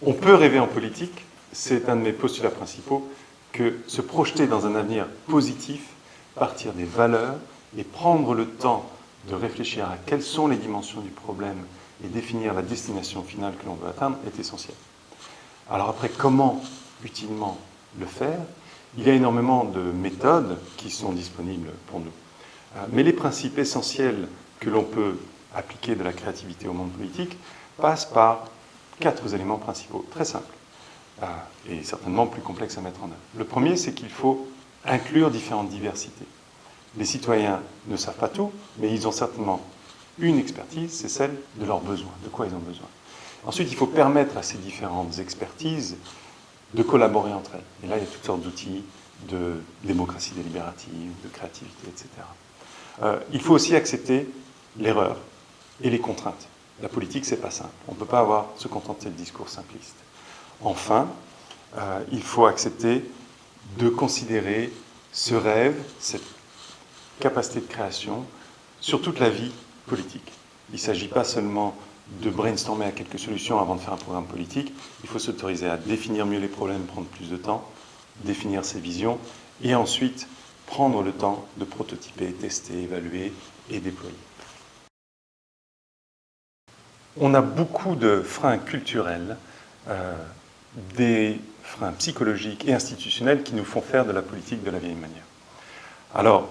On peut rêver en politique, c'est un de mes postulats principaux, que se projeter dans un avenir positif, partir des valeurs et prendre le temps de réfléchir à quelles sont les dimensions du problème et définir la destination finale que l'on veut atteindre est essentiel. Alors après, comment utilement le faire? Il y a énormément de méthodes qui sont disponibles pour nous. Mais les principes essentiels que l'on peut appliquer de la créativité au monde politique passent par 4 éléments principaux, très simples, et certainement plus complexes à mettre en œuvre. Le premier, c'est qu'il faut inclure différentes diversités. Les citoyens ne savent pas tout, mais ils ont certainement une expertise, c'est celle de leurs besoins, de quoi ils ont besoin. Ensuite, il faut permettre à ces différentes expertises de collaborer entre elles. Et là, il y a toutes sortes d'outils de démocratie délibérative, de créativité, etc. Il faut aussi accepter l'erreur et les contraintes. La politique, c'est pas simple. On ne peut pas se contenter de discours simplistes. Enfin, il faut accepter de considérer ce rêve, cette capacité de création, sur toute la vie politique. Il ne s'agit pas seulement de brainstormer à quelques solutions avant de faire un programme politique. Il faut s'autoriser à définir mieux les problèmes, prendre plus de temps, définir ses visions, et ensuite prendre le temps de prototyper, tester, évaluer et déployer. On a beaucoup de freins culturels, des freins psychologiques et institutionnels qui nous font faire de la politique de la vieille manière. Alors,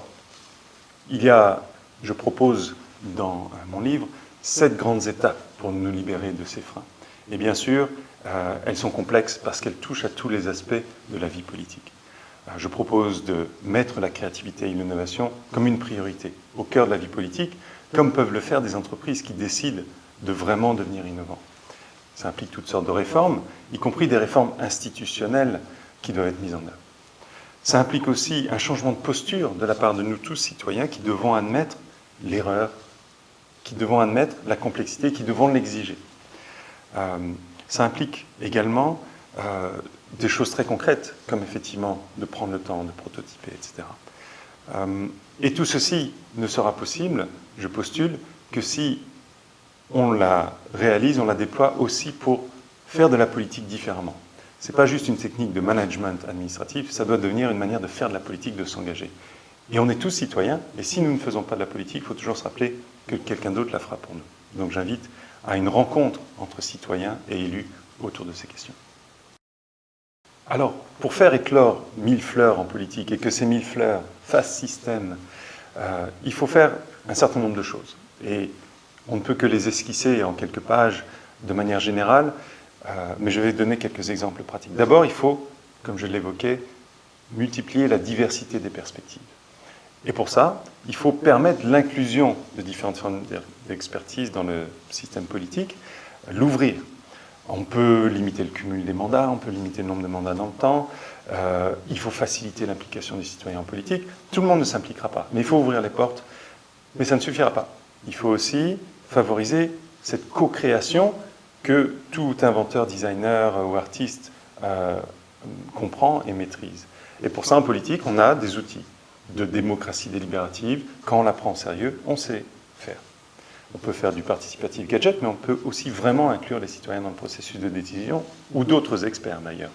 je propose dans mon livre 7 grandes étapes pour nous libérer de ces freins. Et bien sûr, elles sont complexes parce qu'elles touchent à tous les aspects de la vie politique. Je propose de mettre la créativité et l'innovation comme une priorité au cœur de la vie politique, comme peuvent le faire des entreprises qui décident de vraiment devenir innovants. Ça implique toutes sortes de réformes, y compris des réformes institutionnelles qui doivent être mises en œuvre. Ça implique aussi un changement de posture de la part de nous tous citoyens qui devons admettre l'erreur, qui devons admettre la complexité, qui devons l'exiger. Ça implique également des choses très concrètes, comme effectivement de prendre le temps de prototyper, etc. Et tout ceci ne sera possible, je postule, que si on la réalise, on la déploie aussi pour faire de la politique différemment. Ce n'est pas juste une technique de management administratif, ça doit devenir une manière de faire de la politique, de s'engager. Et on est tous citoyens, et si nous ne faisons pas de la politique, il faut toujours se rappeler que quelqu'un d'autre la fera pour nous. Donc j'invite à une rencontre entre citoyens et élus autour de ces questions. Alors, pour faire éclore 1000 fleurs en politique et que ces 1000 fleurs fassent système, il faut faire un certain nombre de choses. Et on ne peut que les esquisser en quelques pages de manière générale, mais je vais donner quelques exemples pratiques. D'abord, il faut, comme je l'évoquais, multiplier la diversité des perspectives. Et pour ça, il faut permettre l'inclusion de différentes formes d'expertise dans le système politique, l'ouvrir. On peut limiter le cumul des mandats, on peut limiter le nombre de mandats dans le temps, il faut faciliter l'implication des citoyens en politique. Tout le monde ne s'impliquera pas, mais il faut ouvrir les portes. Mais ça ne suffira pas. Il faut aussi favoriser cette co-création que tout inventeur, designer ou artiste comprend et maîtrise. Et pour ça, en politique, on a des outils de démocratie délibérative. Quand on la prend au sérieux, on sait faire. On peut faire du participatif gadget, mais on peut aussi vraiment inclure les citoyens dans le processus de décision, ou d'autres experts d'ailleurs.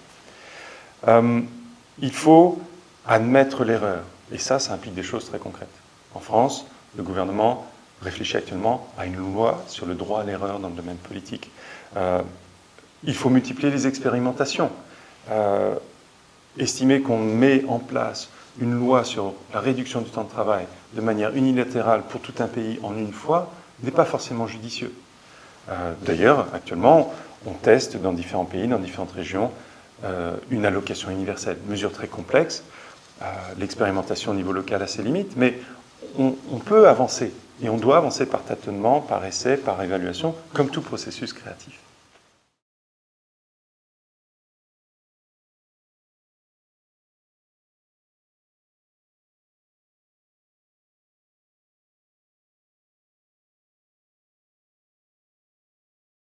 Il faut admettre l'erreur, et ça implique des choses très concrètes. En France, le gouvernement réfléchit actuellement à une loi sur le droit à l'erreur dans le domaine politique. Il faut multiplier les expérimentations. Estimer qu'on met en place une loi sur la réduction du temps de travail de manière unilatérale pour tout un pays en une fois n'est pas forcément judicieux. D'ailleurs, actuellement, on teste dans différents pays, dans différentes régions, une allocation universelle. Mesure très complexe, l'expérimentation au niveau local a ses limites, mais on peut avancer. Et on doit avancer par tâtonnement, par essai, par évaluation, comme tout processus créatif.